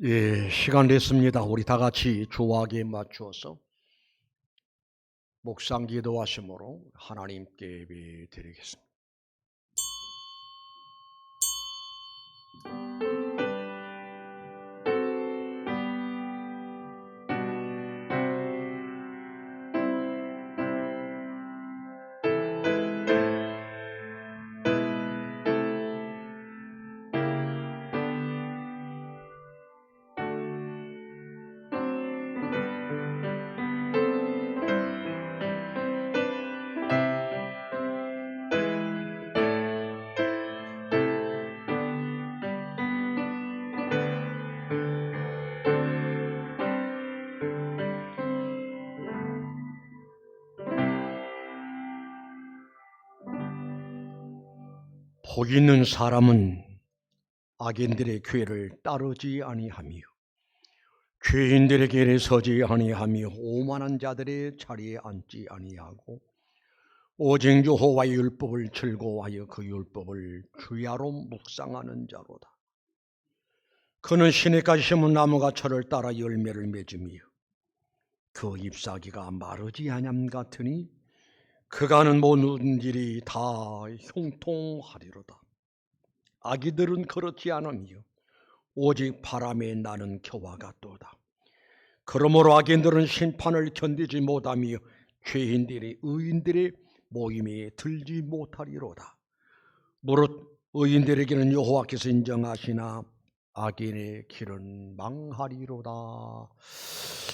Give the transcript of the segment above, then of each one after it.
예, 시간 됐습니다. 우리 다 같이 주와기에 맞추어서 묵상 기도하심으로 하나님께 예배 드리겠습니다. 복 있는 사람은 악인들의 궤를 따르지 아니하며 죄인들의 길에 서지 아니하며 오만한 자들의 자리에 앉지 아니하고 오직 여호와의 율법을 즐거워하여 그 율법을 주야로 묵상하는 자로다. 그는 시내까지 심은 나무가 철을 따라 열매를 맺으며 그 잎사귀가 마르지 아니함 같으니 그가 하는 모든 일이 다 형통하리로다. 악이들은 그렇지 않으며 오직 바람에 나는 겨와 같도다. 그러므로 악인들은 심판을 견디지 못하며 죄인들이 의인들의 모임에 들지 못하리로다. 무릇 의인들에게는 여호와께서 인정하시나 악인의 길은 망하리로다.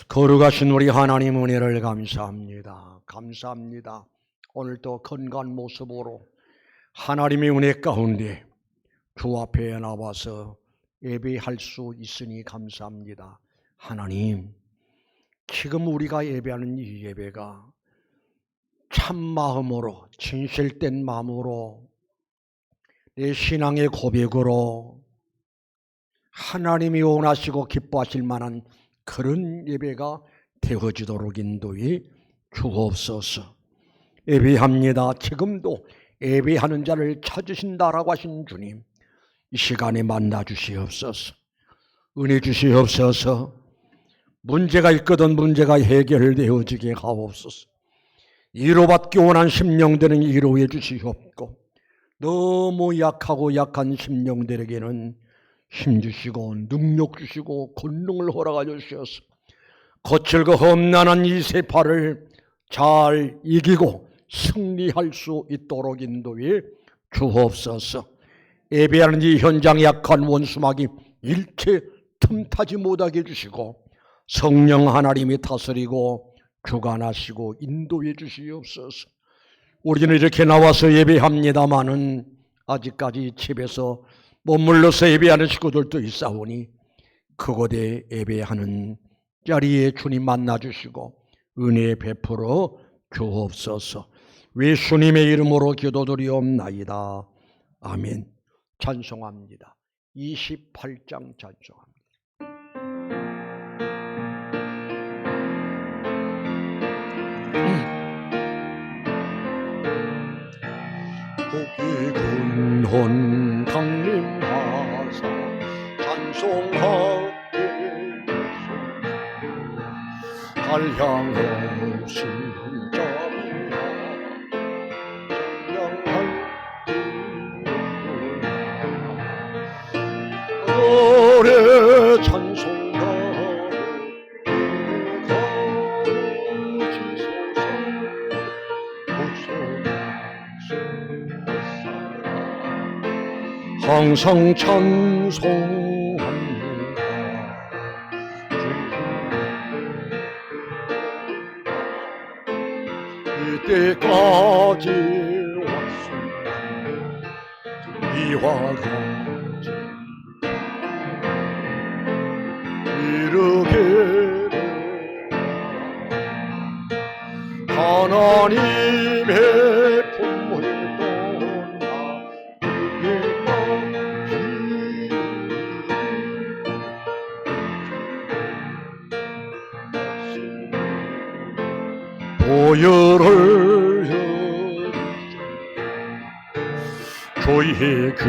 거룩하신 우리 하나님 은혜를 감사합니다. 감사합니다. 오늘도 건강한 모습으로 하나님의 은혜 가운데 주 앞에 나와서 예배할 수 있으니 감사합니다. 하나님, 지금 우리가 예배하는 이 예배가 참 마음으로, 진실된 마음으로, 내 신앙의 고백으로 하나님이 원하시고 기뻐하실 만한 그런 예배가 되어지도록 인도해 주옵소서. 예배합니다. 지금도 예배하는 자를 찾으신다라고 하신 주님, 이 시간에 만나 주시옵소서. 은혜 주시옵소서. 문제가 있거든 문제가 해결되어지게 하옵소서. 위로받기 원한 심령들은 위로해 주시옵고, 너무 약하고 약한 심령들에게는 힘 주시고 능력 주시고 권능을 허락하여 주셔서 거칠고 험난한 이 세파를 잘 이기고 승리할 수 있도록 인도해 주옵소서. 예배하는 이 현장 약한 원수막이 일체 틈타지 못하게 해주시고 성령 하나님이 다스리고 주관하시고 인도해 주시옵소서. 우리는 이렇게 나와서 예배합니다마는 아직까지 집에서 머물러서 예배하는 식구들도 있사오니 그곳에 예배하는 자리에 주님 만나주시고 은혜 베풀어 주옵소서. 예수님의 이름으로 기도드리옵나이다. 아멘. 찬송합니다. 28장 찬송합니다. 복이 근헌 강림하사 찬송하게 달 향한 심장이라 노래 찬송가를 가르치소서. 항상 찬송합니다. 이때까지 왔습니다. 이와 같이 이르게 하나님의 품을 떠나 보혈을 주의 귀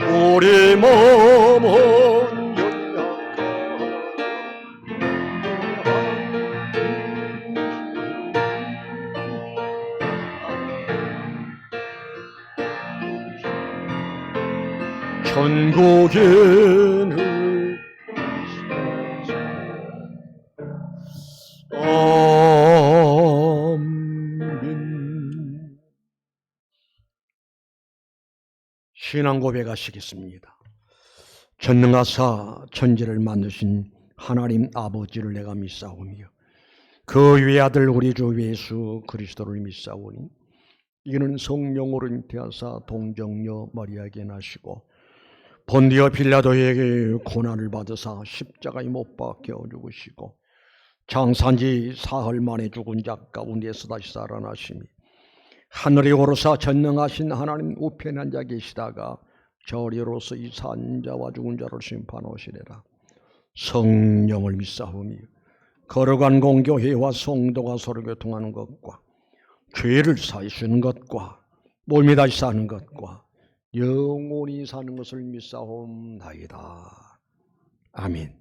우리 몸은 천국에는 아멘. 신앙 고백하시겠습니다. 전능하사 천지를 만드신 하나님 아버지를 내가 믿사오며 그 외아들 우리 주 예수 그리스도를 믿사오니 이는 성령으로 잉태하사 동정녀 마리아에게 나시고 본디오 빌라도에게 고난을 받으사 십자가에 못 박혀 죽으시고 장사한지 사흘 만에 죽은 자 가운데서 다시 살아나시니 하늘에 오르사 전능하신 하나님 우편에 앉아 계시다가 저리로서 이 산 자와 죽은 자를 심판하시리라. 성령을 믿사오니 거룩한 공교회와 성도가 서로 교통하는 것과 죄를 사하시는 것과 몸이 다시 사는 것과 영원히 사는 것을 믿사옵나이다. 아멘.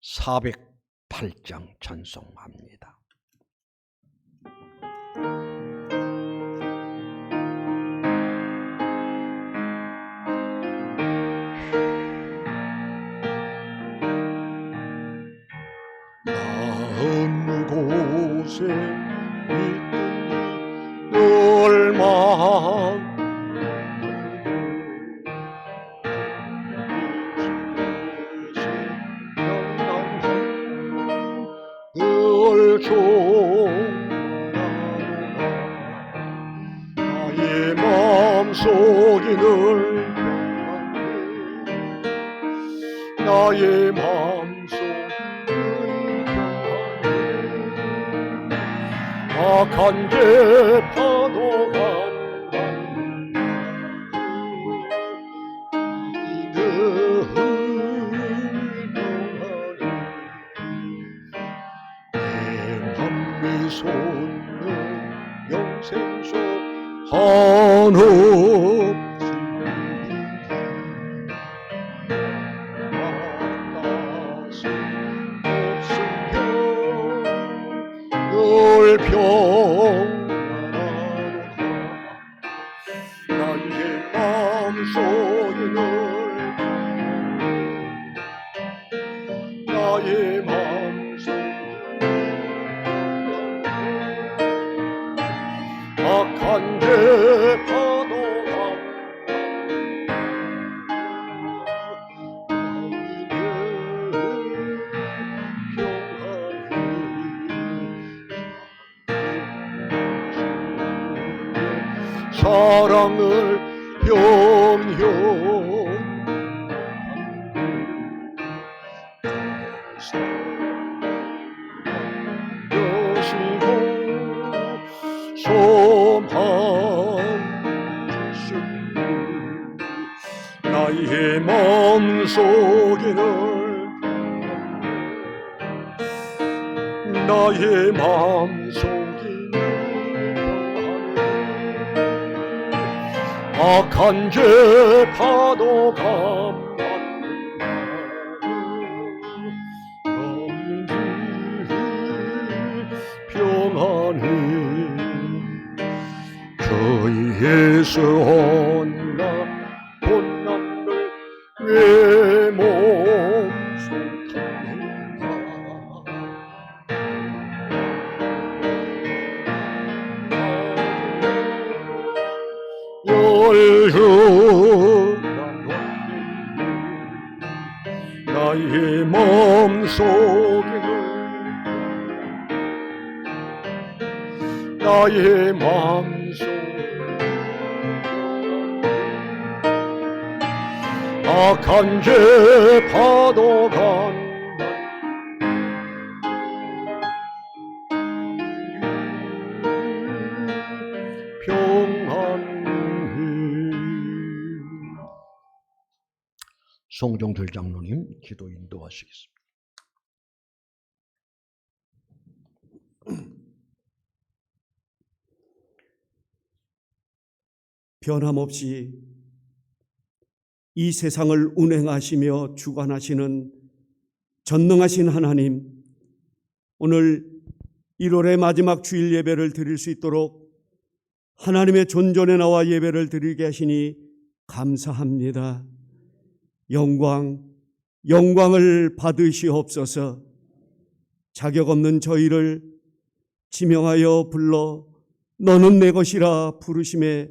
408장 찬송합니다. 나은 곳에 있더니 얼마 늘 종하노라. 나의 마음속이 늘 평안해. 나의 마음속이 악한 죄파도 간간히 늘 평안해. 내 손은 영생 속 한없이 늘 평안하노라. 나의 마음속에 늘 나의 마음속에 악한 죄파도 사랑을 영영 여시고 소망 주시니 나의 마음속에 늘 나의 마음속에 악한 죄파도 감당하는 평안해. 저희에서 온나 고난을 내 몸소 타는가. 나의 마음속에 나의 마음속에 악한 죄파도 간다. 평안해. 송종철 장로님 기도 인도하시겠습니다. 변함없이 이 세상을 운행하시며 주관하시는 전능하신 하나님, 오늘 1월의 마지막 주일 예배를 드릴 수 있도록 하나님의 존전에 나와 예배를 드리게 하시니 감사합니다. 영광을 받으시옵소서. 자격 없는 저희를 지명하여 불러 너는 내 것이라 부르심에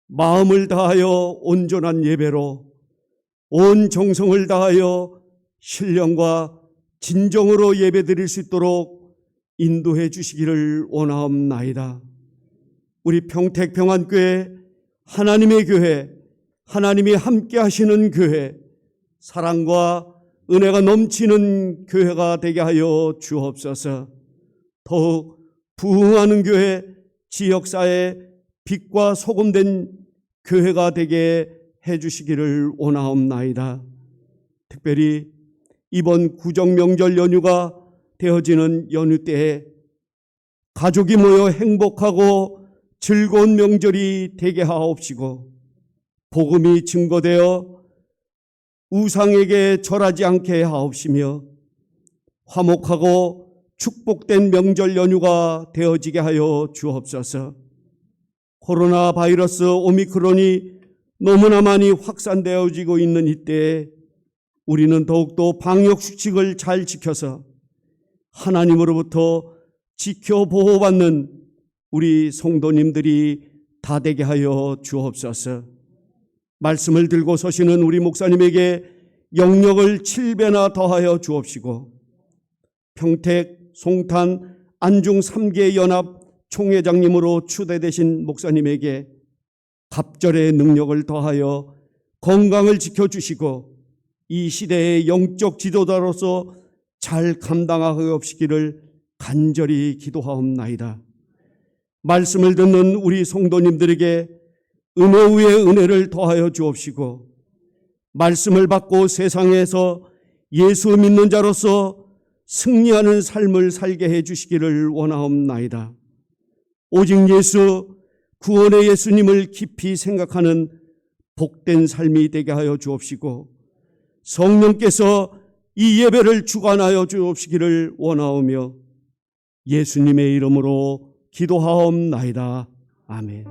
마음을 다하여 온전한 예배로 온 정성을 다하여 신령과 진정으로 예배드릴 수 있도록 인도해 주시기를 원하옵나이다. 우리 평택평안교회, 하나님의 교회, 하나님이 함께 하시는 교회, 사랑과 은혜가 넘치는 교회가 되게 하여 주옵소서. 더욱 부흥하는 교회, 지역사회 빛과 소금된 교회가 되게 해주시기를 원하옵나이다. 특별히 이번 구정명절 연휴가 되어지는 연휴 때에 가족이 모여 행복하고 즐거운 명절이 되게 하옵시고, 복음이 증거되어 우상에게 절하지 않게 하옵시며, 화목하고 축복된 명절 연휴가 되어지게 하여 주옵소서. 코로나 바이러스 오미크론이 너무나 많이 확산되어지고 있는 이때에 우리는 더욱더 방역수칙을 잘 지켜서 하나님으로부터 지켜 보호받는 우리 성도님들이 다 되게 하여 주옵소서. 말씀을 들고 서시는 우리 목사님에게 영역을 7배나 더하여 주옵시고, 평택, 송탄, 안중 3개 연합 총회장님으로 추대되신 목사님에게 갑절의 능력을 더하여 건강을 지켜주시고 이 시대의 영적 지도자로서 잘 감당하옵시기를 간절히 기도하옵나이다. 말씀을 듣는 우리 성도님들에게 은혜 위에 은혜를 더하여 주옵시고, 말씀을 받고 세상에서 예수 믿는 자로서 승리하는 삶을 살게 해 주시기를 원하옵나이다. 오직 예수, 구원의 예수님을 깊이 생각하는 복된 삶이 되게 하여 주옵시고, 성령께서 이 예배를 주관하여 주옵시기를 원하오며 예수님의 이름으로 기도하옵나이다. 아멘.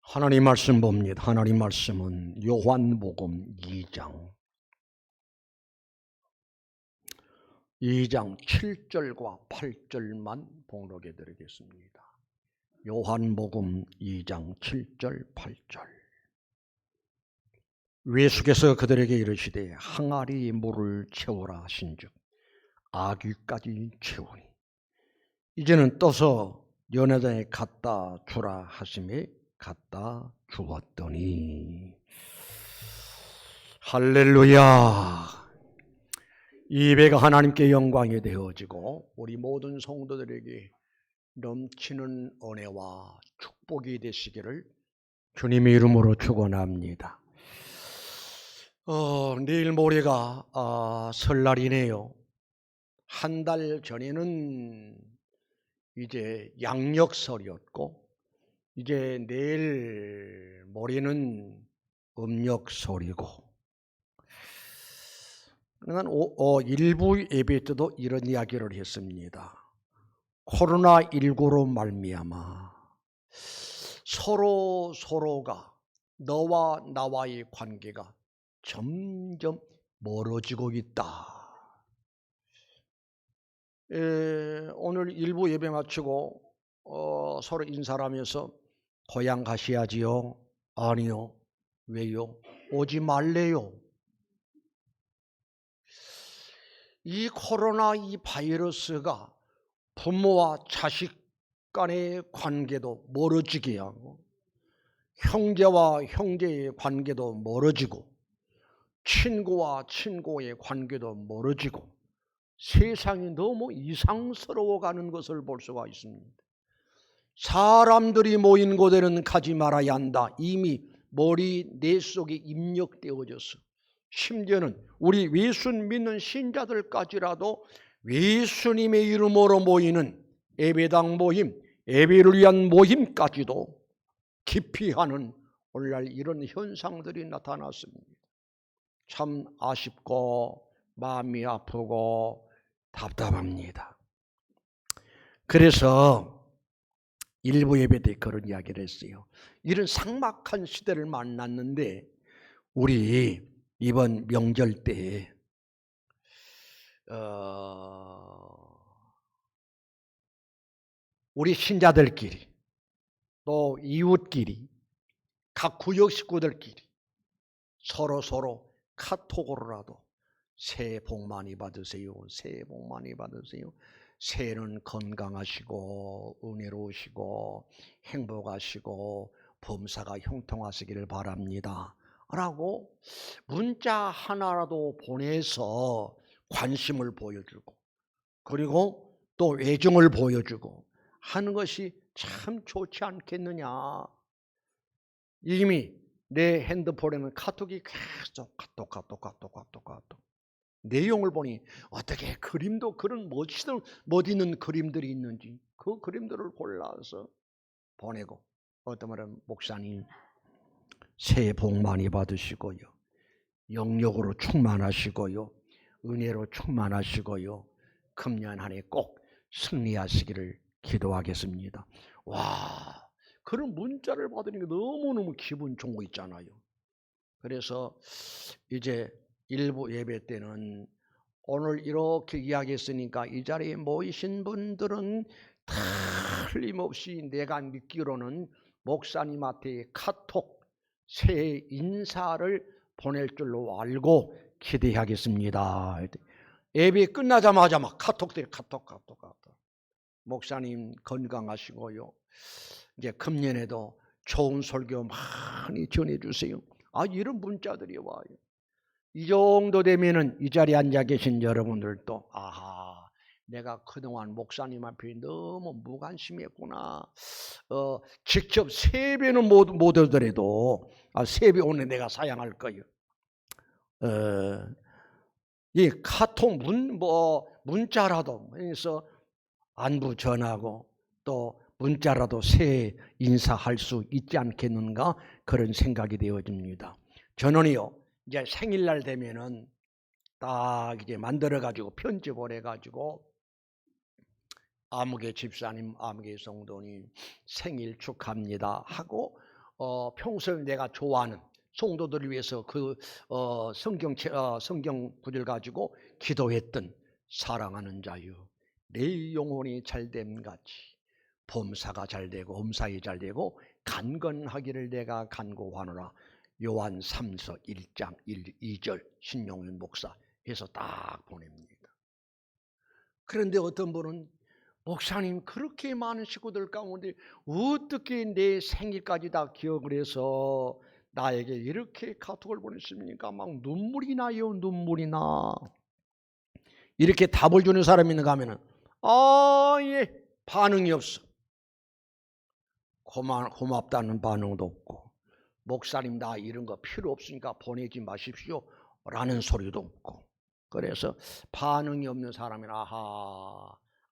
하나님 말씀 봅니다. 하나님 말씀은 요한복음 2장 7절과 8절만 봉독해 드리겠습니다. 요한복음 2장 7절 8절. 예수께서 그들에게 이르시되 항아리 물을 채우라 하신즉 아귀까지 채우니 이제는 떠서 연회장에 갖다 주라 하심에 갖다 주었더니. 할렐루야. 이 예배가 하나님께 영광이 되어지고 우리 모든 성도들에게 넘치는 은혜와 축복이 되시기를 주님의 이름으로 축원합니다. 내일 모레가 설날이네요. 한 달 전에는 이제 양력설이었고 이제 내일 모레는 음력설이고, 그러니까 일부 예배 때도 이런 이야기를 했습니다. 코로나19로 말미암아 서로가 너와 나와의 관계가 점점 멀어지고 있다. 오늘 일부 예배 마치고 서로 인사를 하면서 고향 가셔야지요? 아니요. 왜요? 오지 말래요. 이 코로나 이 바이러스가 부모와 자식 간의 관계도 멀어지게 하고 형제와 형제의 관계도 멀어지고 친구와 친구의 관계도 멀어지고 세상이 너무 이상스러워가는 것을 볼 수가 있습니다. 사람들이 모인 곳에는 가지 말아야 한다. 이미 머리 내 속에 입력되어져서 심지어는 우리 예수님 믿는 신자들까지라도 예수님의 이름으로 모이는 예배당 모임, 예배를 위한 모임까지도 기피하는 오늘날 이런 현상들이 나타났습니다. 참 아쉽고 마음이 아프고 답답합니다. 그래서 일부 예배 때 그런 이야기를 했어요. 이런 삭막한 시대를 만났는데 우리 이번 명절 때 우리 신자들끼리 또 이웃끼리 각 구역 식구들끼리 서로 카톡으로라도 새해 복 많이 받으세요. 새해 복 많이 받으세요. 새해는 건강하시고 은혜로우시고 행복하시고 범사가 형통하시기를 바랍니다. 라고 문자 하나라도 보내서 관심을 보여주고 그리고 또 애정을 보여주고 하는 것이 참 좋지 않겠느냐. 이미 내 핸드폰에는 카톡이 계속 카톡 내용을 보니 어떻게 그림도 그런 멋있는 그림들이 있는지 그 그림들을 골라서 보내고 어떤 말은 목사님 새해 복 많이 받으시고요. 영력으로 충만하시고요. 은혜로 충만하시고요. 금년 한 해 꼭 승리하시기를 기도하겠습니다. 와, 그런 문자를 받으니까 너무너무 기분 좋은 거 있잖아요. 그래서 이제 일부 예배 때는 오늘 이렇게 이야기했으니까 이 자리에 모이신 분들은 틀림없이 내가 믿기로는 목사님한테 카톡 새해 인사를 보낼 줄로 알고 기대하겠습니다. 예배 끝나자마자 막 카톡 목사님 건강하시고요. 이제 금년에도 좋은 설교 많이 전해주세요. 이런 문자들이 와요. 이 정도 되면은 이 자리에 앉아 계신 여러분들도 내가 그동안 목사님 앞에 너무 무관심했구나. 직접 세배는 못 하더라도 세배 오늘 내가 사양할 거예요. 이 카톡 문자라도 해서 안부 전하고 또 문자라도 새해 인사할 수 있지 않겠는가 그런 생각이 되어집니다. 저는요 이제 생일날 되면은 딱 이제 만들어 가지고 편지 보내 가지고 아무개 집사님, 아무개 성도님 생일 축하합니다 하고 평소에 내가 좋아하는 성도들을 위해서 그 성경 구절 가지고 기도했던 사랑하는 자유 내 영혼이 잘됨 같이 범사가 잘되고 엄사이 잘되고 간건하기를 내가 간구하노라. 요한 3서 1장 1, 2절 신용윤 목사 해서 딱 보냅니다. 그런데 어떤 분은 목사님 그렇게 많은 식구들 가운데 어떻게 내 생일까지 다 기억을 해서 나에게 이렇게 카톡을 보냈습니까? 막 눈물이 나요. 눈물이 나. 이렇게 답을 주는 사람이 있는가 하면은 예, 반응이 없어. 고맙다는 반응도 없고 목사님 나 이런 거 필요 없으니까 보내지 마십시오 라는 소리도 없고 그래서 반응이 없는 사람은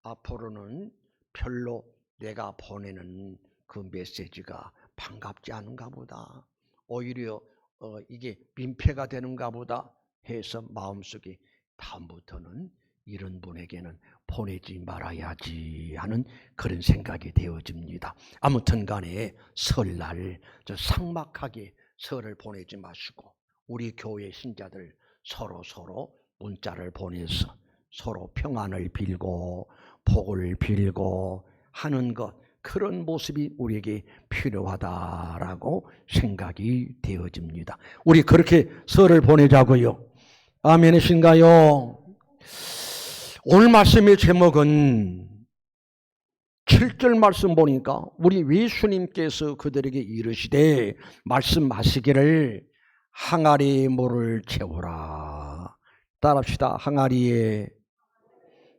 앞으로는 별로 내가 보내는 그 메시지가 반갑지 않은가 보다. 오히려 이게 민폐가 되는가 보다 해서 마음속에 다음부터는 이런 분에게는 보내지 말아야지 하는 그런 생각이 되어집니다. 아무튼 간에 설날 삭막하게 설을 보내지 마시고 우리 교회 신자들 서로 문자를 보내서 서로 평안을 빌고 복을 빌고 하는 것 그런 모습이 우리에게 필요하다라고 생각이 되어집니다. 우리 그렇게 설을 보내자고요. 아멘이신가요? 오늘 말씀의 제목은 7절 말씀 보니까 우리 예수님께서 그들에게 이르시되 말씀하시기를 항아리에 물을 채우라. 따라합시다. 항아리에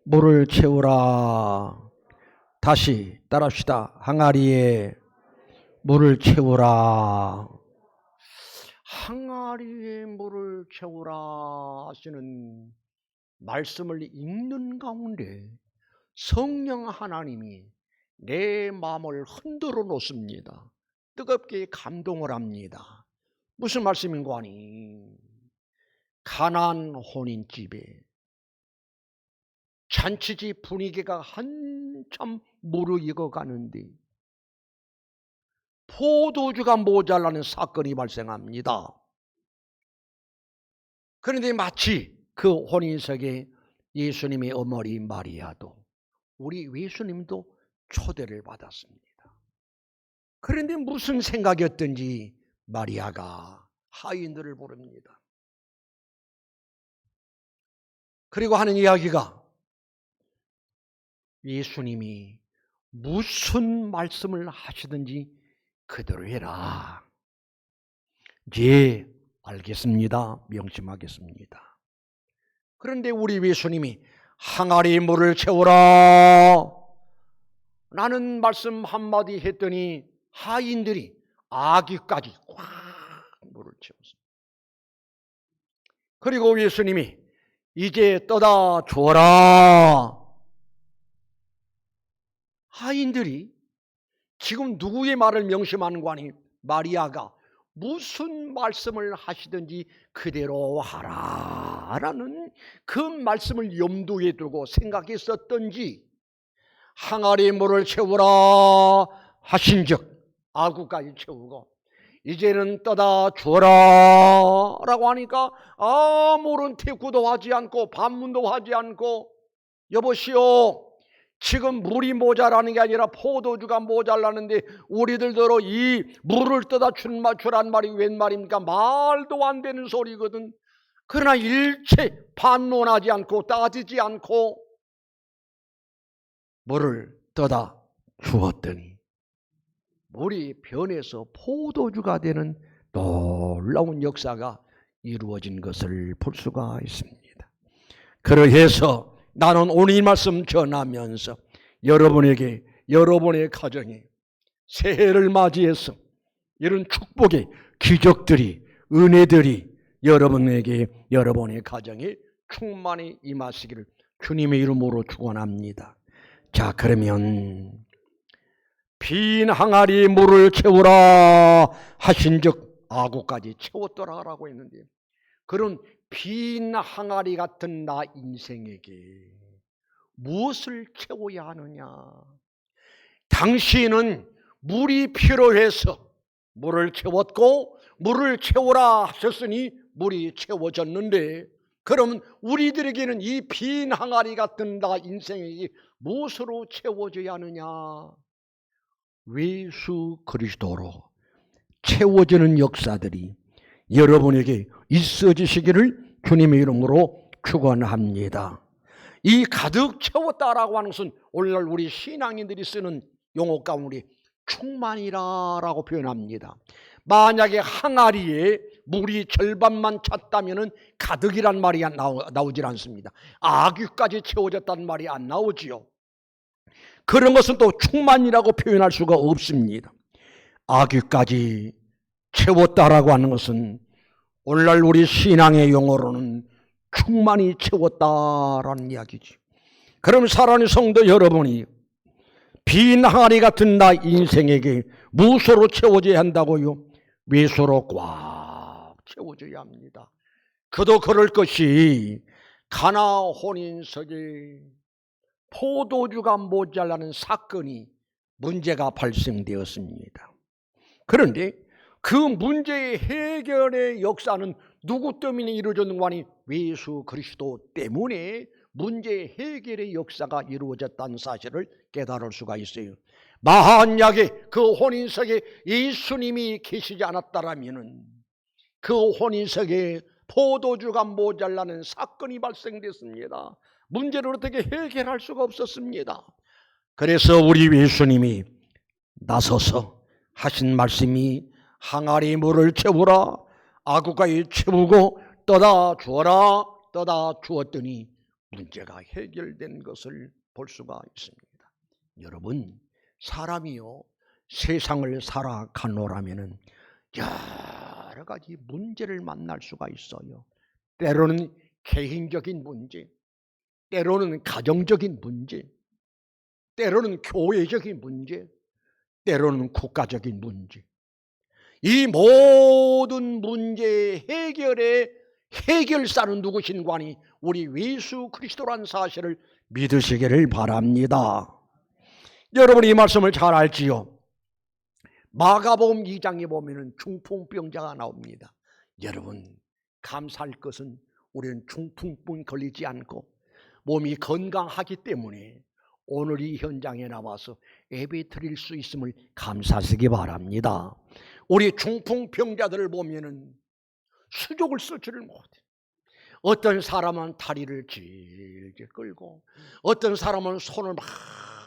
물을 채우라. 다시 따라합시다. 항아리에 물을 채우라. 항아리에 물을 채우라 하시는 말씀을 읽는 가운데 성령 하나님이 내 마음을 흔들어 놓습니다. 뜨겁게 감동을 합니다. 무슨 말씀인가 하니 가나안 혼인집에 잔치집 분위기가 한참 무르익어 가는데 포도주가 모자라는 사건이 발생합니다. 그런데 마치 그 혼인석에 예수님의 어머니 마리아도 우리 예수님도 초대를 받았습니다. 그런데 무슨 생각이었든지 마리아가 하인들을 부릅니다. 그리고 하는 이야기가 예수님이 무슨 말씀을 하시든지 그대로 해라. 예, 알겠습니다. 명심하겠습니다. 그런데 우리 예수님이 항아리 물을 채우라. 라는 말씀 한마디 했더니 하인들이 아기까지 꽉 물을 채웠습니다. 그리고 예수님이 이제 떠다 주어라. 하인들이 지금 누구의 말을 명심하는 거 아니? 마리아가 무슨 말씀을 하시든지 그대로 하라 라는 그 말씀을 염두에 두고 생각했었던지 항아리 물을 채우라 하신즉 아구까지 채우고 이제는 떠다 주어라 라고 하니까 아무런 태구도 하지 않고 반문도 하지 않고 여보시오, 지금 물이 모자라는 게 아니라 포도주가 모자라는데 우리들더러 이 물을 떠다 주란 말이 웬 말입니까? 말도 안 되는 소리거든. 그러나 일체 반론하지 않고 따지지 않고 물을 떠다 주었더니 물이 변해서 포도주가 되는 놀라운 역사가 이루어진 것을 볼 수가 있습니다. 그러해서 나는 오늘 이 말씀 전하면서 여러분에게 여러분의 가정에 새해를 맞이해서 이런 축복의 기적들이 은혜들이 여러분에게 여러분의 가정에 충만히 임하시기를 주님의 이름으로 축원합니다. 자, 그러면 빈 항아리에 물을 채우라 하신즉 아구까지 채웠더라라고 했는데 그런 빈 항아리 같은 나 인생에게 무엇을 채워야 하느냐? 당신은 물이 필요해서 물을 채웠고 물을 채우라 하셨으니 물이 채워졌는데 그러면 우리들에게는 이 빈 항아리 같은 나 인생에게 무엇으로 채워져야 하느냐? 예수 그리스도로 채워지는 역사들이 여러분에게 있어지시기를 주님의 이름으로 축원합니다. 이 가득 채웠다라고 하는 것은 오늘날 우리 신앙인들이 쓰는 용어 가운데 충만이라고 표현합니다. 만약에 항아리에 물이 절반만 찼다면 가득이란 말이 나오질 않습니다. 아귀까지 채워졌다는 말이 안 나오지요. 그런 것은 또 충만이라고 표현할 수가 없습니다. 아귀까지 채웠다라고 하는 것은 오늘날 우리 신앙의 용어로는 충만히 채웠다라는 이야기지. 그럼 사랑하는 성도 여러분이 빈 항아리 같은 나 인생에게 무엇으로 채워져야 한다고요? 예수로 꽉 채워져야 합니다. 그도 그럴 것이 가나 혼인석에 포도주가 모자라는 사건이 문제가 발생되었습니다. 그런데 그 문제의 해결의 역사는 누구 때문에 이루어졌는가 하니 예수 그리스도 때문에 문제의 해결의 역사가 이루어졌다는 사실을 깨달을 수가 있어요. 만약에 그 혼인석에 예수님이 계시지 않았다면 그 혼인석에 포도주가 모자라는 사건이 발생됐습니다. 문제를 어떻게 해결할 수가 없었습니다. 그래서 우리 예수님이 나서서 하신 말씀이 항아리 물을 채우라, 아구가에 채우고 떠다 주어라, 떠다 주었더니 문제가 해결된 것을 볼 수가 있습니다. 여러분, 사람이요 세상을 살아가노라면은 여러 가지 문제를 만날 수가 있어요. 때로는 개인적인 문제, 때로는 가정적인 문제, 때로는 교회적인 문제, 때로는 국가적인 문제. 이 모든 문제 해결의 해결사는 누구신가니 우리 예수 그리스도란 사실을 믿으시기를 바랍니다. 여러분이 이 말씀을 잘 알지요. 마가복음 2장에 보면은 중풍병자가 나옵니다. 여러분, 감사할 것은 우리는 중풍병 걸리지 않고 몸이 건강하기 때문에 오늘 이 현장에 나와서 예배 드릴 수 있음을 감사하시기 바랍니다. 우리 중풍병자들을 보면은 수족을 쓰지를 못해. 어떤 사람은 다리를 길게 끌고, 어떤 사람은 손을 막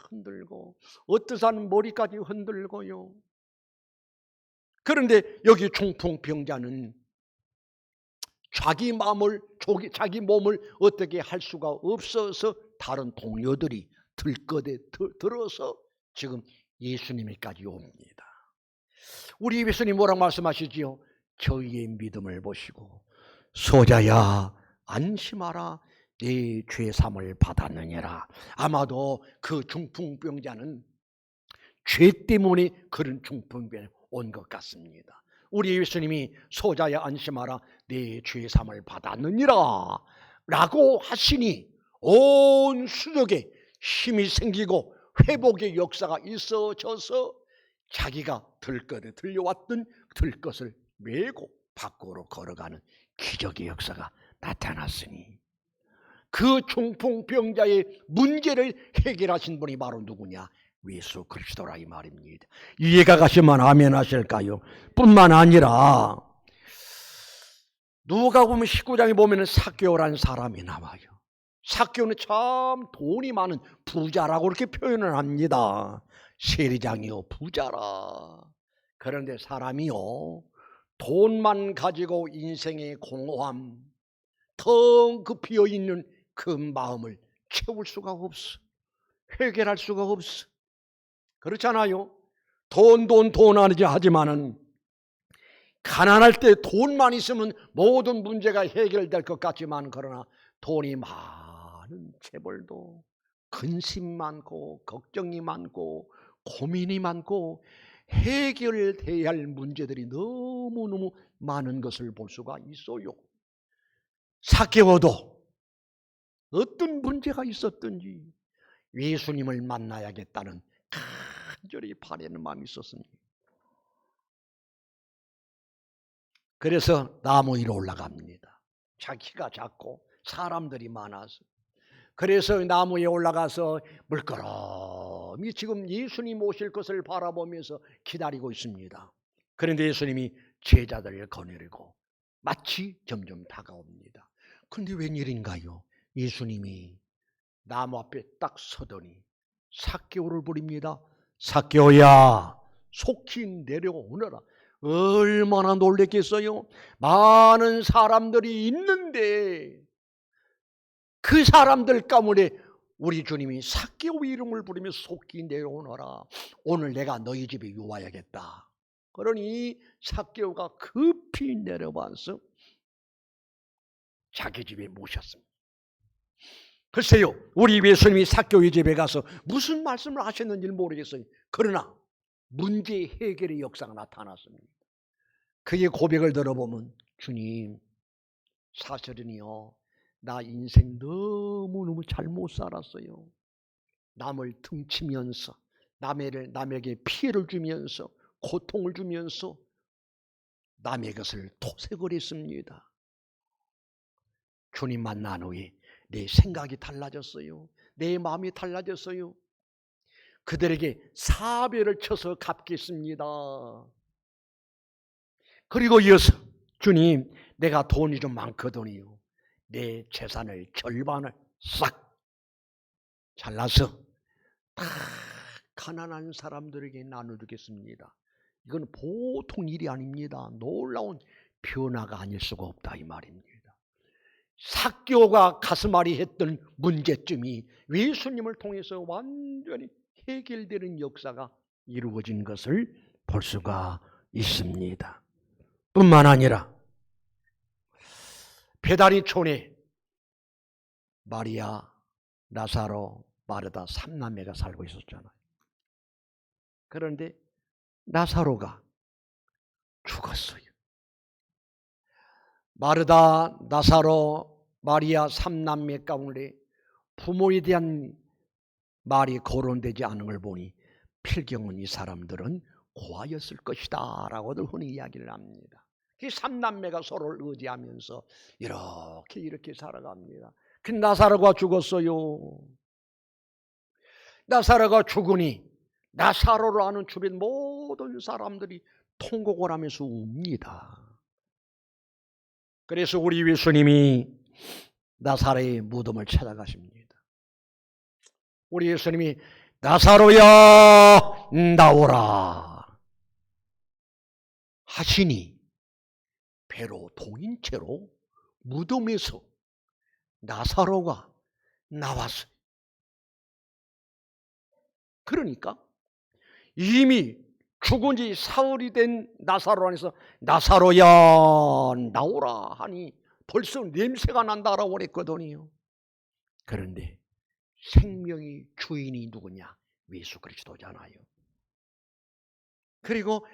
흔들고, 어떤 사람은 머리까지 흔들고요. 그런데 여기 중풍병자는 자기 몸을 어떻게 할 수가 없어서 다른 동료들이 들것에 들어서 지금 예수님에까지 옵니다. 우리 예수님 뭐라고 말씀하시지요? 저희의 믿음을 보시고 소자야 안심하라, 네 죄삼을 받았느니라. 아마도 그 중풍병자는 죄 때문에 그런 중풍병에 온 것 같습니다. 우리 예수님이 소자야 안심하라, 네 죄삼을 받았느니라 라고 하시니 온 수족에 힘이 생기고 회복의 역사가 있어져서 자기가 들것에 들려왔던 들것을 메고 밖으로 걸어가는 기적의 역사가 나타났으니 그 중풍병자의 문제를 해결하신 분이 바로 누구냐? 예수 그리스도라 이 말입니다. 이해가 가시면 아멘 하실까요? 뿐만 아니라 누가복음 19장에 보면 삭개오라는 사람이 나와요. 삭개오는 참 돈이 많은 부자라고 그렇게 표현을 합니다. 세리장이요 부자라. 그런데 사람이요 돈만 가지고 인생의 공허함, 텅 그 비어있는 그 마음을 채울 수가 없어. 해결할 수가 없어. 그렇잖아요. 돈 하지만은 가난할 때 돈만 있으면 모든 문제가 해결될 것 같지만 그러나 돈이 많은 재벌도 근심 많고 걱정이 많고 고민이 많고 해결돼야 할 문제들이 너무너무 많은 것을 볼 수가 있어요. 삭개오도 어떤 문제가 있었든지 예수님을 만나야겠다는 간절히 바라는 마음이 있었습니다. 그래서 나무 위로 올라갑니다. 키가 작고 사람들이 많아서. 그래서 나무 위에 올라가서 물끄러미 지금 예수님 오실 것을 바라보면서 기다리고 있습니다. 그런데 예수님이 제자들을 거느리고 마치 점점 다가옵니다. 그런데 웬일인가요? 예수님이 나무 앞에 딱 서더니 삭개오를 부릅니다. 삭개오야 속히 내려오너라. 얼마나 놀랬겠어요? 많은 사람들이 있는데 그 사람들 가운데 우리 주님이 삭개오 이름을 부르며 속히 내려오너라. 오늘 내가 너희 집에 요와야겠다. 그러니 삭개오가 급히 내려와서 자기 집에 모셨습니다. 글쎄요, 우리 예수님이 삭개오의 집에 가서 무슨 말씀을 하셨는지는 모르겠어요. 그러나 문제 해결의 역사가 나타났습니다. 그의 고백을 들어보면 주님 사실은요 나 인생 너무너무 잘못 살았어요. 남을 등치면서 남에게 피해를 주면서 고통을 주면서 남의 것을 토색을 했습니다. 주님 만난 후에 내 생각이 달라졌어요. 내 마음이 달라졌어요. 그들에게 사배를 쳐서 갚겠습니다. 그리고 이어서 주님 내가 돈이 좀 많거든요. 내 재산을 절반을 싹 잘라서 다 가난한 사람들에게 나눠주겠습니다. 이건 보통 일이 아닙니다. 놀라운 변화가 아닐 수가 없다 이 말입니다. 삭개오가 가슴앓이 했던 문제점이 예수님을 통해서 완전히 해결되는 역사가 이루어진 것을 볼 수가 있습니다. 뿐만 아니라 베다니촌에 마리아, 나사로, 마르다 3남매가 살고 있었잖아요. 그런데 나사로가 죽었어요. 마르다, 나사로, 마리아 3남매 가운데 부모에 대한 말이 거론되지 않은 걸 보니 필경은 이 사람들은 고아였을 것이다 라고들 흔히 이야기를 합니다. 이 3남매가 서로를 의지하면서 이렇게 살아갑니다. 그 나사로가 죽었어요. 나사로가 죽으니 나사로를 아는 주변 모든 사람들이 통곡을 하면서 웁니다. 그래서 우리 예수님이 나사로의 무덤을 찾아가십니다. 우리 예수님이 나사로야 나오라 하시니 배로 동인 채로 무덤에서 나사로가 나왔어요. 그러니까 이미 죽은 지 사흘이 된 나사로 안에서 나사로야 나오라 하니 벌써 냄새가 난다라고 그랬거든요. 그런데 생명의 주인이 누구냐? 예수 그리스도잖아요. 그리고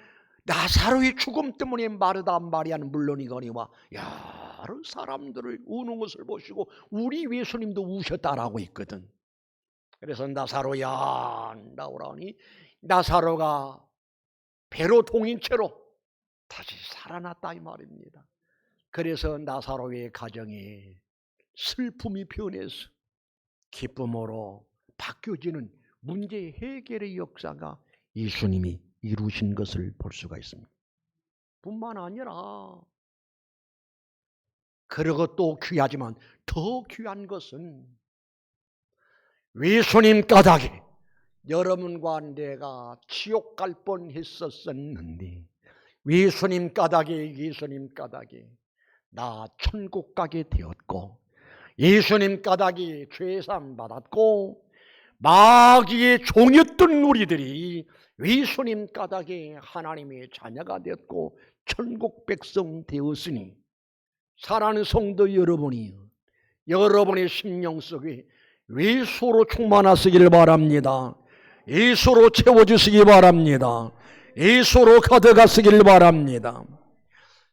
나사로의 죽음 때문에 마르다 마리아는 물론이거니와 여러 사람들을 우는 것을 보시고 우리 예수님도 우셨다라고 있거든. 그래서 나사로야 나오라니 나사로가 배로 동인 채로 다시 살아났다 이 말입니다. 그래서 나사로의 가정에 슬픔이 변해서 기쁨으로 바뀌어지는 문제 해결의 역사가 예수님이 이루신 것을 볼 수가 있습니다. 뿐만 아니라 그러고 또 귀하지만 더 귀한 것은 예수님 까닭에 여러분과 내가 지옥 갈 뻔했었는데 예수님 까닭에 나 천국 가게 되었고 예수님 까닭에 죄사함 받았고 마귀의 종이었던 우리들이 예수님 까닭에 하나님의 자녀가 되었고 천국 백성 되었으니 사랑하는 성도 여러분이 여러분의 심령 속에 예수로 충만하시기를 바랍니다. 예수로 채워주시기 바랍니다. 예수로 가득하시기를 바랍니다.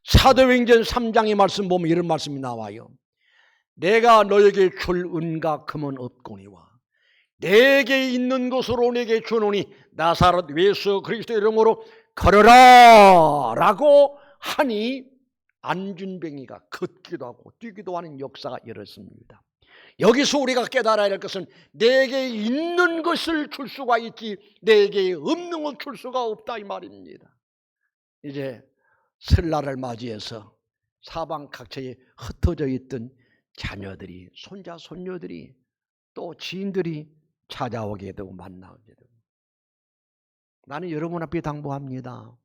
사도행전 3장의 말씀 보면 이런 말씀이 나와요. 내가 너에게 줄 은과 금은 없거니와 내게 있는 것으로 내게 주노니 나사렛 예수 그리스도 이름으로 걸어라 라고 하니 안준뱅이가 걷기도 하고 뛰기도 하는 역사가 일어났습니다. 여기서 우리가 깨달아야 할 것은 내게 있는 것을 줄 수가 있지 내게 없는 것 줄 수가 없다 이 말입니다. 이제 설날을 맞이해서 사방 각처에 흩어져 있던 자녀들이 손자 손녀들이 또 지인들이 찾아오게 되고 만나게 되고 나는 여러분 앞에 당부합니다.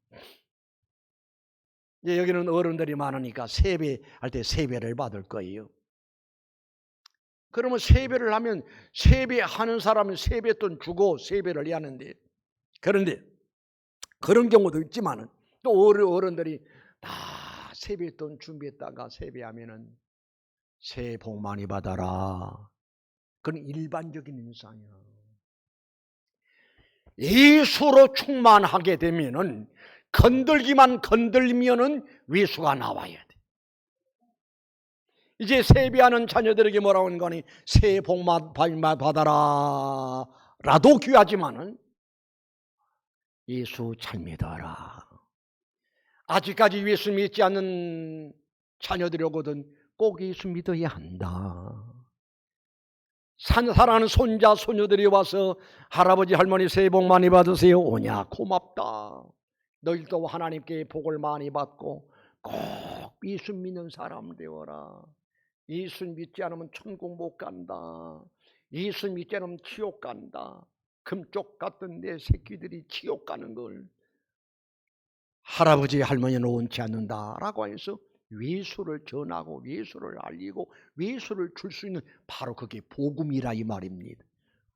이제 여기는 어른들이 많으니까 세배할 때 세배를 받을 거예요. 그러면 세배를 하면 세배하는 사람은 세뱃돈 주고 세배를 해야 하는데 그런데 그런 경우도 있지만은 또 어른들이 다 세뱃돈 준비했다가 세배하면은 새해 복 많이 받아라. 그건 일반적인 인상이야. 예수로 충만하게 되면은 건들기만 건들면은 예수가 나와야 돼. 이제 세배하는 자녀들에게 뭐라고 하는 거니? 새해 복 많이 받아라 라도 귀하지만은 예수 잘 믿어라. 아직까지 예수 믿지 않는 자녀들이 오거든 꼭 예수 믿어야 한다. 사랑하는 손자 손녀들이 와서 할아버지 할머니 새해 복 많이 받으세요. 오냐 고맙다. 너희도 하나님께 복을 많이 받고 꼭 예수 믿는 사람 되어라. 예수 믿지 않으면 천국 못 간다. 예수 믿지 않으면 지옥 간다. 금쪽 같은 내 새끼들이 지옥 가는 걸 할아버지 할머니는 원치 않는다라고 해서 외수를 전하고 외수를 알리고 외수를 줄 수 있는 바로 그게 복음이라 이 말입니다.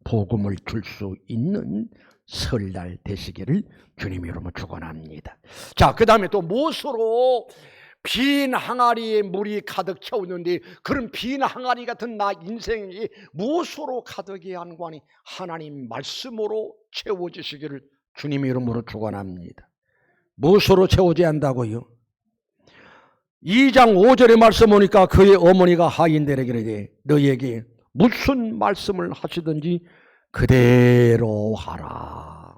복음을 줄 수 있는 설날 되시기를 주님 이름으로 축원합니다. 자, 그 다음에 또 못으로 빈 항아리에 물이 가득 채웠는데 그런 빈 항아리 같은 나 인생이 무엇으로 가득히 한관이 하나님 말씀으로 채워지시기를 주님의 이름으로 축원합니다. 무엇으로 채워져야 한다고요? 2장 5절의 말씀 보니까 그의 어머니가 하인들에게 이르되 너희에게 무슨 말씀을 하시든지 그대로 하라.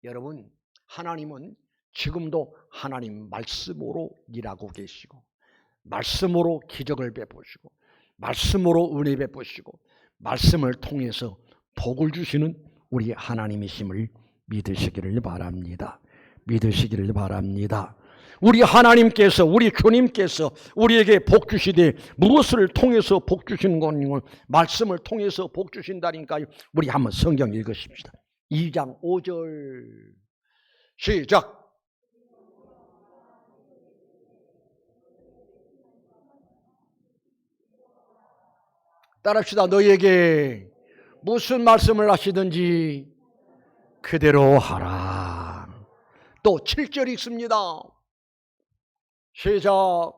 여러분, 하나님은 지금도 하나님 말씀으로 일하고 계시고 말씀으로 기적을 베푸시고 말씀으로 은혜 베푸시고 말씀을 통해서 복을 주시는 우리 하나님이심을 믿으시기를 바랍니다. 믿으시기를 바랍니다. 우리 하나님께서 우리 주님께서 우리에게 복 주시되 무엇을 통해서 복 주시는 거냐? 말씀을 통해서 복 주신다니까요. 우리 한번 성경 읽으십시다. 2장 5절 시작. 따라합시다. 너희에게 무슨 말씀을 하시든지 그대로 하라. 또 7절 읽습니다. 시작.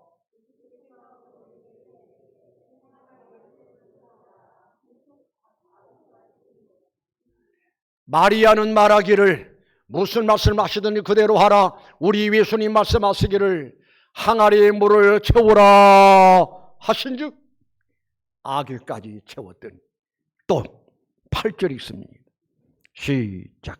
마리아는 말하기를 무슨 말씀을 하시든지 그대로 하라. 우리 예수님 말씀하시기를 항아리에 물을 채우라 하신즉 아귀까지 채웠더니 또 8절 읽습니다. 시작.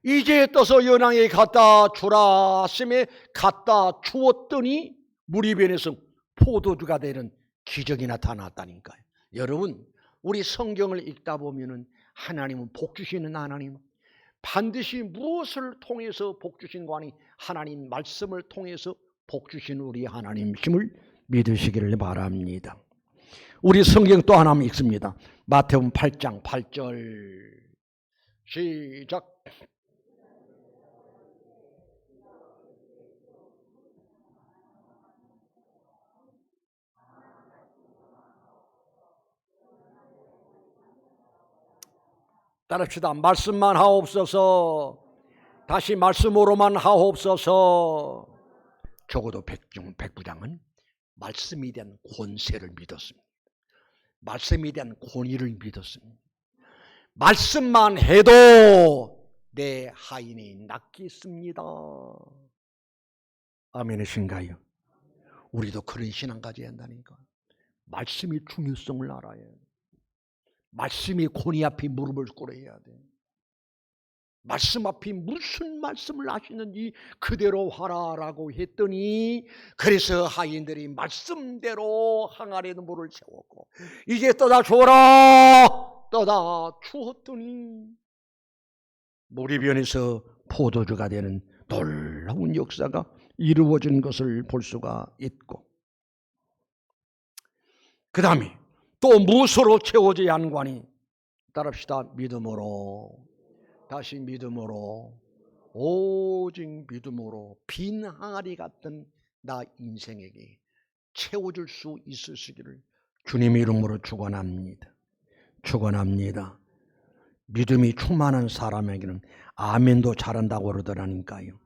이제 떠서 연왕에게 갖다 주라 하심에 갖다 주었더니 물이 변해서 포도주가 되는 기적이 나타났다니까요. 여러분, 우리 성경을 읽다 보면은 하나님은 복 주시는 하나님, 반드시 무엇을 통해서 복 주신 거 아니 하나님 말씀을 통해서 복 주신 우리 하나님심을 믿으시기를 바랍니다. 우리 성경 또 하나 읽습니다. 마태복음 8장 8절 시작. 따릅시다. 말씀만 하옵소서. 다시 말씀으로만 하옵소서. 적어도 백부장은 말씀에 대한 권세를 믿었습니다. 말씀에 대한 권위를 믿었습니다. 말씀만 해도 내 하인이 낫겠습니다. 아멘이신가요? 우리도 그런 신앙 가져야 한다니까. 말씀의 중요성을 알아야 해요. 말씀이 권위 앞에 무릎을 꿇어야 돼. 말씀 앞에 무슨 말씀을 하시는지 그대로 하라라고 했더니 그래서 하인들이 말씀대로 항아리에 물을 채웠고 이제 떠다 줘라 떠다 주었더니 물이 변해서 포도주가 되는 놀라운 역사가 이루어진 것을 볼 수가 있고 그 다음에 또 무엇으로 채워져야 하는가니 따라합시다. 믿음으로. 다시 믿음으로. 오직 믿음으로 빈 항아리 같은 나 인생에게 채워줄 수 있으시기를 주님의 이름으로 축원합니다. 축원합니다. 믿음이 충만한 사람에게는 아멘도 잘한다고 그러더라니까요.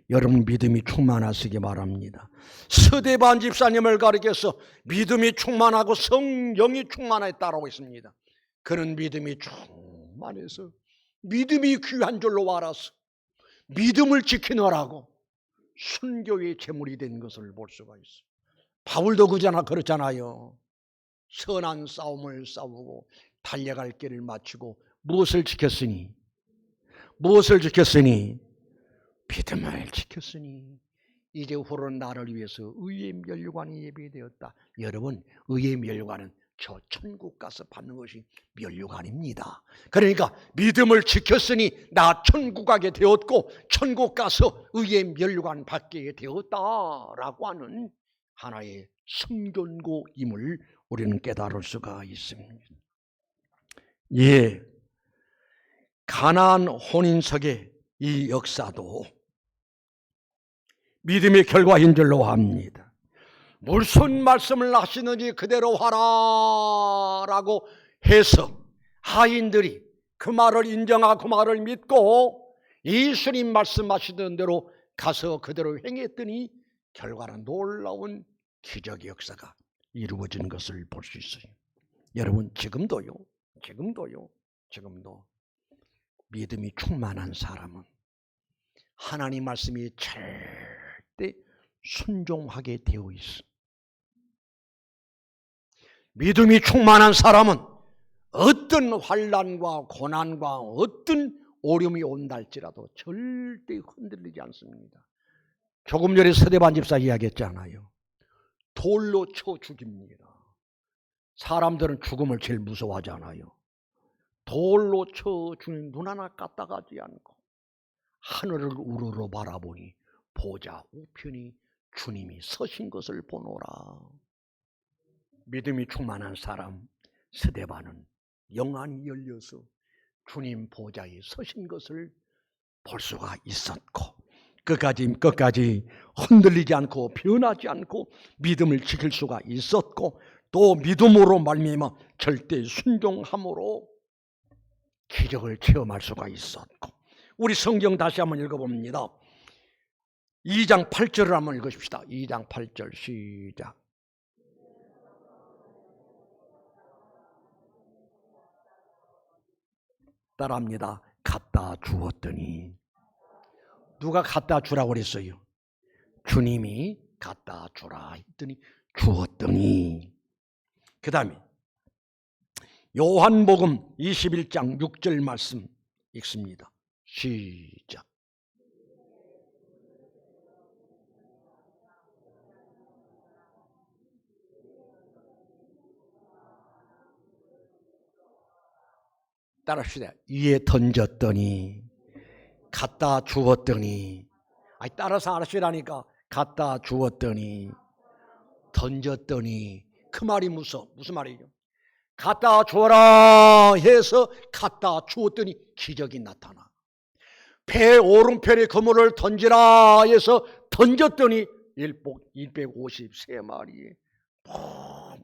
여러분 믿음이 충만하시기 바랍니다. 서대반 집사님을 가리켜서 믿음이 충만하고 성령이 충만했다라고 했습니다. 그는 믿음이 충만해서 믿음이 귀한 줄로 알아서 믿음을 지키느라고 순교의 제물이 된 것을 볼 수가 있어요. 바울도 그렇잖아요. 선한 싸움을 싸우고 달려갈 길을 마치고 무엇을 지켰으니 믿음을 지켰으니 이제 후로는 나를 위해서 의의 면류관이 예비되었다. 여러분, 의의 면류관은 저 천국 가서 받는 것이 면류관입니다. 그러니까 믿음을 지켰으니 나 천국 가게 되었고 천국 가서 의의 면류관 받게 되었다라고 하는 하나의 성견고임을 우리는 깨달을 수가 있습니다. 예, 가나안 혼인석의 이 역사도 믿음의 결과인 줄로 압니다. 무슨 말씀을 하시는지 그대로 하라라고 해서 하인들이 그 말을 인정하고 그 말을 믿고 예수님 말씀하시던 대로 가서 그대로 행했더니 결과는 놀라운 기적의 역사가 이루어진 것을 볼 수 있어요. 여러분 지금도 믿음이 충만한 사람은 하나님 말씀이 절대 순종하게 되어 있어. 믿음이 충만한 사람은 어떤 환난과 고난과 어떤 어려움이 온다 할지라도 절대 흔들리지 않습니다. 조금 전에 서대반 집사 이야기했잖아요. 돌로 쳐 죽입니다. 사람들은 죽음을 제일 무서워하잖아요. 돌로 쳐 죽는 눈 하나 까딱하지 않고 하늘을 우러러 바라보니 보자 우편이 주님이 서신 것을 보노라. 믿음이 충만한 사람 스데반은 영안이 열려서 주님 보좌에 서신 것을 볼 수가 있었고 끝까지 흔들리지 않고 변하지 않고 믿음을 지킬 수가 있었고 또 믿음으로 말미암아 절대 순종함으로 기적을 체험할 수가 있었고 우리 성경 다시 한번 읽어봅니다. 2장 8절을 한번 읽으십시다. 2장 8절 시작. 따라합니다. 갖다 주었더니 누가 갖다 주라고 그랬어요? 주님이 갖다 주라 했더니 주었더니 그 다음에 요한복음 21장 6절 말씀 읽습니다. 시작. 따라합시다. 위에 던졌더니 갖다 주었더니 따라서 알으시라니까 갖다 주었더니 던졌더니 그 말이 무슨 말이에요? 갖다 줘라 해서 갖다 주었더니 기적이 나타나. 배 오른편에 그물을 던지라 해서 던졌더니 153마리의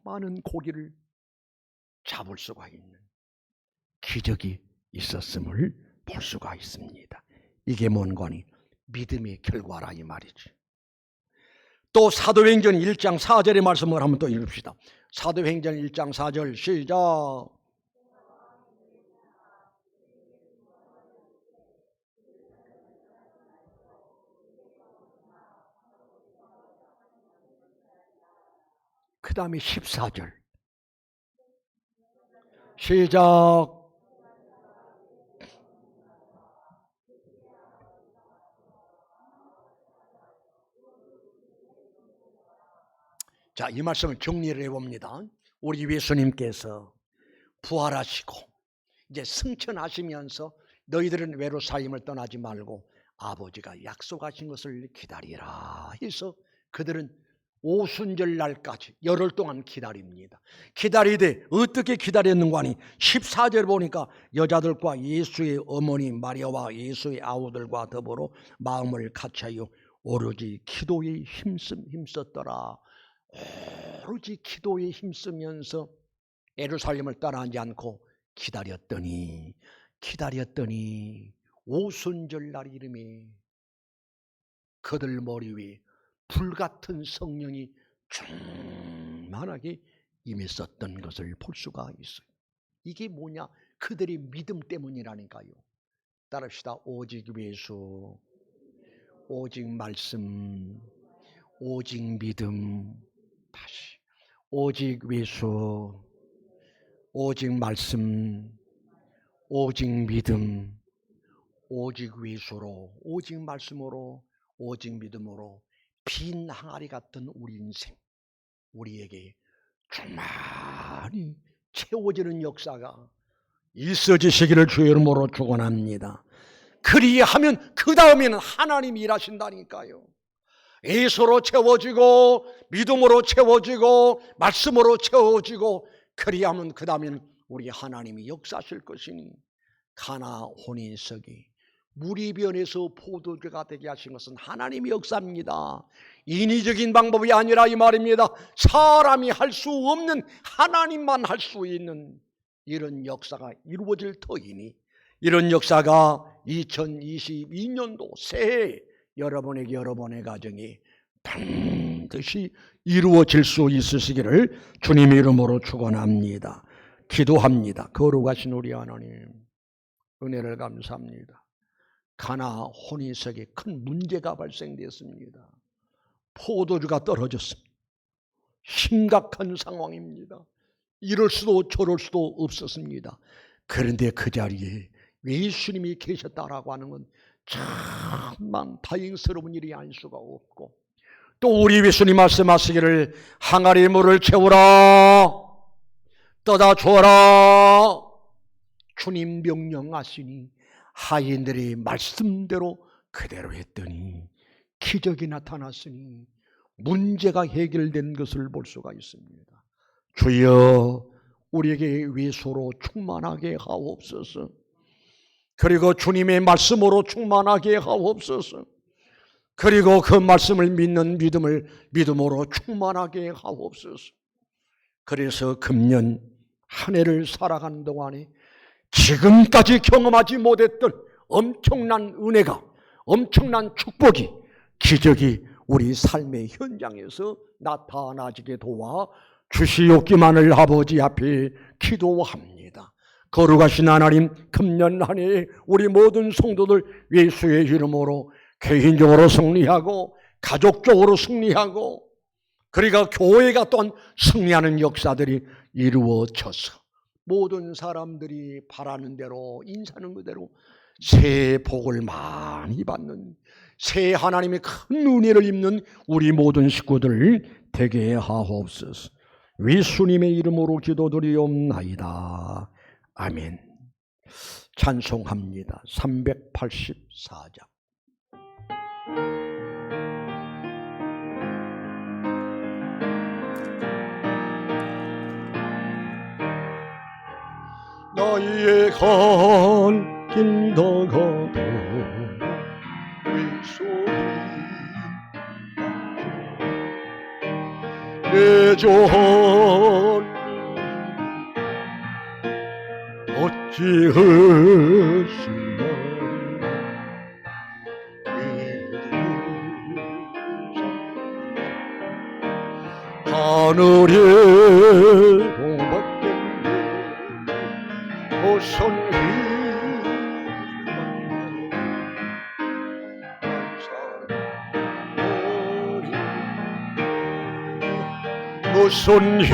많은 고기를 잡을 수가 있는 기적이 있었음을 볼 수가 있습니다. 이게 뭔가니 믿음의 결과라 이 말이지. 또 사도행전 1장 4절의 말씀을 한번 또 읽읍시다. 사도행전 1장 4절 시작. 그 다음에 14절 시작. 자, 이 말씀을 정리를 해봅니다. 우리 예수님께서 부활하시고 이제 승천하시면서 너희들은 외로사임을 떠나지 말고 아버지가 약속하신 것을 기다리라 해서 그들은 오순절 날까지 열흘 동안 기다립니다. 기다리되 어떻게 기다렸는가 하니 14절 보니까 여자들과 예수의 어머니 마리아와 예수의 아우들과 더불어 마음을 같이하여 오로지 기도에 힘썼더라. 오로지 기도에 힘쓰면서 예루살렘을 떠나지 않고 기다렸더니 오순절 날 이름에 그들 머리 위에 불같은 성령이 충만하게 임했었던 것을 볼 수가 있어요. 이게 뭐냐? 그들의 믿음 때문이라니까요. 따라합시다. 오직 예수, 오직 말씀, 오직 믿음. 다시 오직 예수, 오직 말씀, 오직 믿음, 오직 예수로, 오직 말씀으로, 오직 믿음으로 빈 항아리 같은 우리 인생, 우리에게 충만히 채워지는 역사가 있어지시기를 주의 이름으로 축원합니다. 그리하면 그 다음에는 하나님이 일하신다니까요. 예수로 채워지고 믿음으로 채워지고 말씀으로 채워지고 그리하면 그 다음에는 우리 하나님이 역사하실 것이니 가나 혼인석이 물이 변해서 포도주가 되게 하신 것은 하나님의 역사입니다. 인위적인 방법이 아니라 이 말입니다. 사람이 할 수 없는 하나님만 할 수 있는 이런 역사가 이루어질 터이니 이런 역사가 2022년도 새해 여러분에게 여러분의 가정이 반드시 이루어질 수 있으시기를 주님의 이름으로 축원합니다. 기도합니다. 거룩하신 우리 하나님 은혜를 감사합니다. 가나 혼인석에 큰 문제가 발생되었습니다. 포도주가 떨어졌습니다. 심각한 상황입니다. 이럴 수도 저럴 수도 없었습니다. 그런데 그 자리에 예수님이 계셨다라고 하는 건 참만 다행스러운 일이 아닐 수가 없고 또 우리 예수님 말씀하시기를 항아리 물을 채우라 떠다 주어라 주님 명령하시니 하인들이 말씀대로 그대로 했더니 기적이 나타났으니 문제가 해결된 것을 볼 수가 있습니다. 주여 우리에게 외소로 충만하게 하옵소서. 그리고 주님의 말씀으로 충만하게 하옵소서. 그리고 그 말씀을 믿는 믿음으로 충만하게 하옵소서. 그래서 금년 한 해를 살아가는 동안에 지금까지 경험하지 못했던 엄청난 은혜가 엄청난 축복이 기적이 우리 삶의 현장에서 나타나지게 도와 주시옵기만을 아버지 앞에 기도합니다. 거룩하신 하나님 금년 한 해에 우리 모든 성도들 예수의 이름으로 개인적으로 승리하고 가족적으로 승리하고 그러니까 교회가 또한 승리하는 역사들이 이루어져서 모든 사람들이 바라는 대로 인사하는 그대로 새해 복을 많이 받는 새해 하나님의 큰 은혜를 입는 우리 모든 식구들 되게 하옵소서. 예수님의 이름으로 기도드리옵나이다. 아멘. 찬송합니다. 384장. 나의 갈 길 나가도 윗소리 내 전 어찌하시나 하늘에 동밖에 오선히 오선히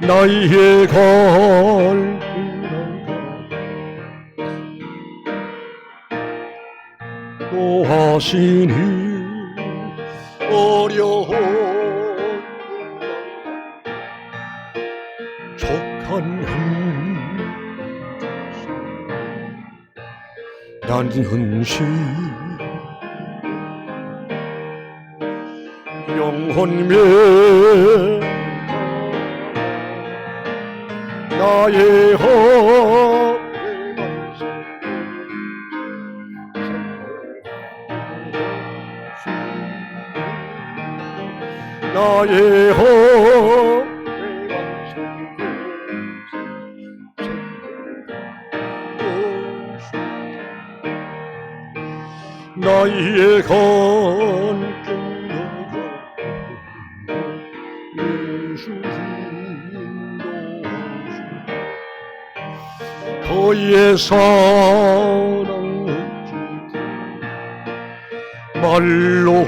나의 갈 또 하시니 어려운 족한 난 흔시 영혼며 나의 나의 나의 건중노가 예수 인도하시 그의 사랑 말로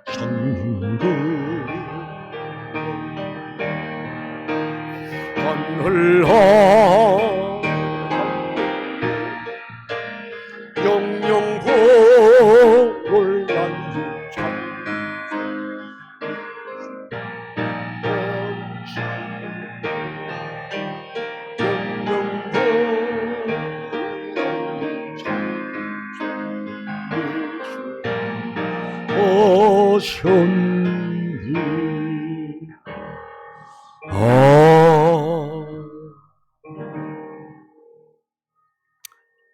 하셨는데 하늘하 영영보를 오셨니.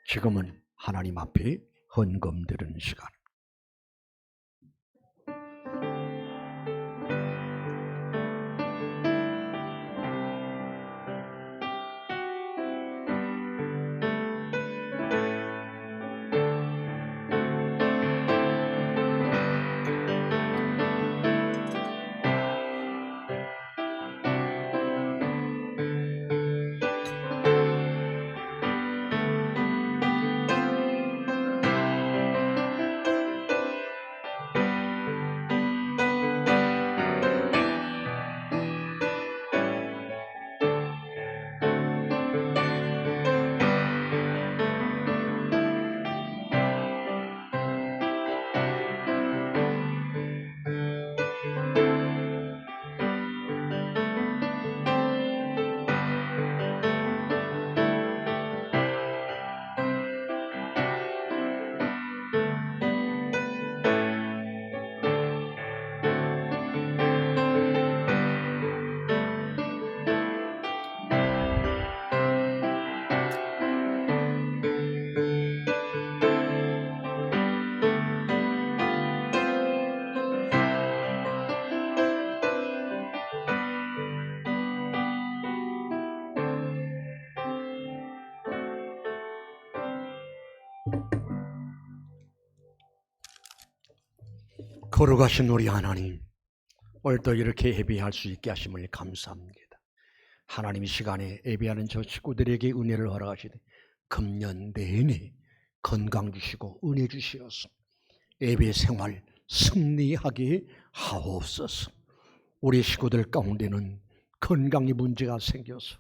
지금은 하나님 앞에 헌금 드리는 시간. 거룩하신 우리 하나님, 오늘도 이렇게 예배할 수 있게 하심을 감사합니다. 하나님, 이 시간에 예배하는 저 식구들에게 은혜를 허락하시되 금년 내내 건강 주시고 은혜 주시어서 예배 생활 승리하게 하옵소서. 우리 식구들 가운데는 건강에 문제가 생겨서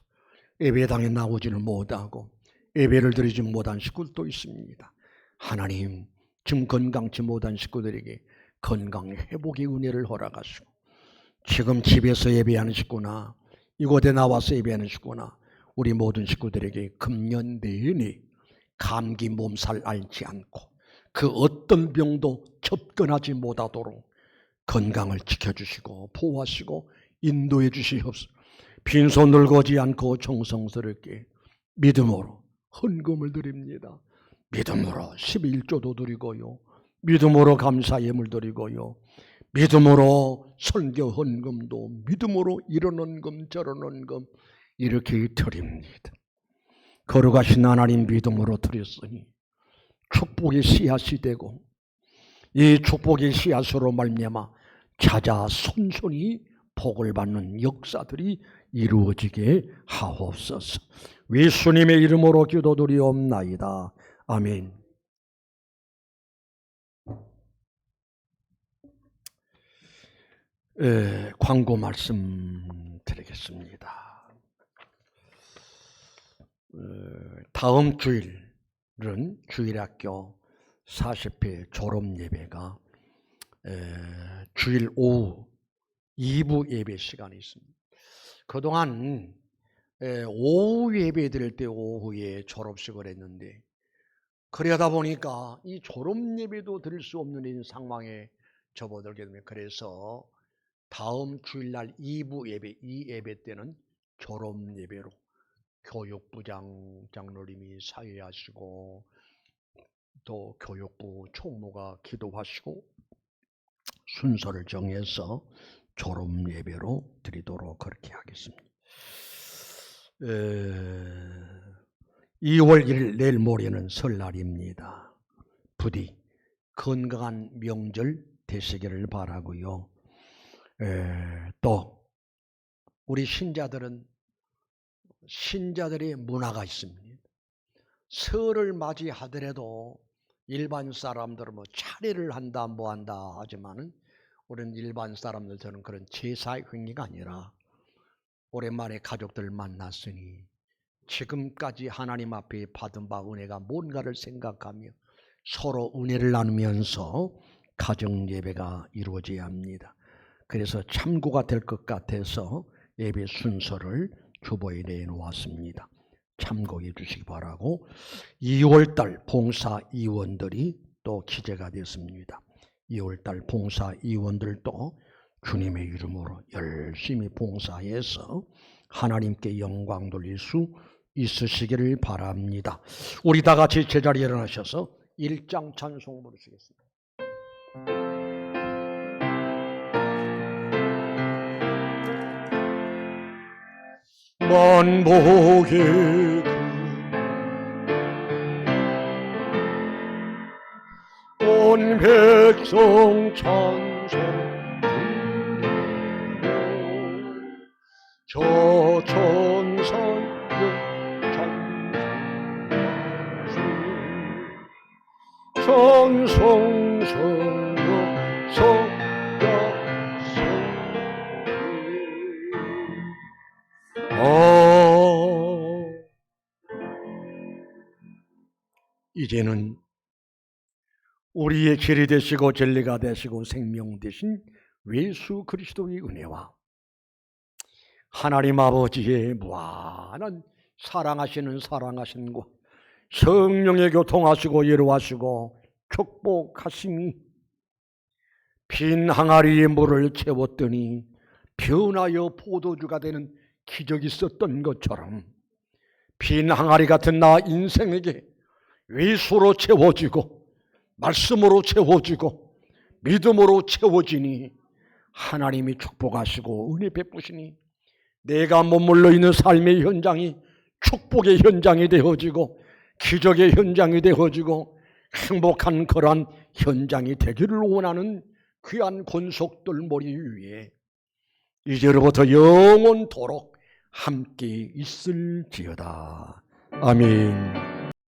예배당에 나오지는 못하고 예배를 드리지 못한 식구들도 있습니다. 하나님, 지금 건강치 못한 식구들에게 건강 회복의 은혜를 허락하시고, 지금 집에서 예배하는 식구나 이곳에 나와서 예배하는 식구나 우리 모든 식구들에게 금년 내내 감기 몸살 앓지 않고 그 어떤 병도 접근하지 못하도록 건강을 지켜주시고 보호하시고 인도해 주시옵소서. 빈손 들고지 않고 정성스럽게 믿음으로 헌금을 드립니다. 믿음으로 11조도 드리고요, 믿음으로 감사 예물 드리고요, 믿음으로 선교 헌금도 믿음으로 이런 헌금 저런 헌금 이렇게 드립니다. 거룩하신 하나님, 믿음으로 드렸으니 축복의 씨앗이 되고 이 축복의 씨앗으로 말미암아 자자 손손이 복을 받는 역사들이 이루어지게 하옵소서. 예수님의 이름으로 기도드리옵나이다. 아멘. 광고 말씀 드리겠습니다. 다음 주일은 주일학교 40회 졸업예배가 주일 오후 2부 예배 시간이 있습니다. 그동안 오후 예배 드릴 때 오후에 졸업식을 했는데, 그러다 보니까 이 졸업예배도 드릴 수 없는 이런 상황에 접어들게 됩니다. 그래서 다음 주일날 2부 예배, 이 예배 때는 졸업예배로 교육부장 장로님이 사회하시고 또 교육부 총무가 기도하시고 순서를 정해서 졸업예배로 드리도록 그렇게 하겠습니다. 2월 1일 내일 모레는 설날입니다. 부디 건강한 명절 되시기를 바라고요. 또 우리 신자들은 신자들의 문화가 있습니다. 설을 맞이하더라도 일반 사람들은 뭐 차례를 한다 뭐 한다 하지만은 우리는 일반 사람들 저는 그런 제사의 행위가 아니라 오랜만에 가족들 만났으니 지금까지 하나님 앞에 받은 바 은혜가 뭔가를 생각하며 서로 은혜를 나누면서 가정 예배가 이루어져야 합니다. 그래서 참고가 될 것 같아서 예배 순서를 주보에 내놓았습니다. 참고해 주시기 바라고, 2월달 봉사 이원들이 또 기재가 됐습니다. 2월달 봉사 이원들도 주님의 이름으로 열심히 봉사해서 하나님께 영광 돌릴 수 있으시기를 바랍니다. 우리 다 같이 제자리에 일어나셔서 1장 찬송 부르시겠습니다. 만복의 온 백성 찬송 저 천산역 찬송성성역 성야성 이제는 우리의 길이 되시고 진리가 되시고 생명 되신 예수 그리스도의 은혜와 하나님 아버지의 무한한 사랑하심과 성령의 교통하시고 예로하시고 축복하심이 빈 항아리의 물을 채웠더니 변하여 포도주가 되는 기적이 있었던 것처럼 빈 항아리 같은 나 인생에게 예수로 채워지고 말씀으로 채워지고 믿음으로 채워지니 하나님이 축복하시고 은혜 베푸시니 내가 머물러 있는 삶의 현장이 축복의 현장이 되어지고 기적의 현장이 되어지고 행복한 그러한 현장이 되기를 원하는 귀한 권속들 머리 위에 이제로부터 영원토록 함께 있을지어다. 아멘.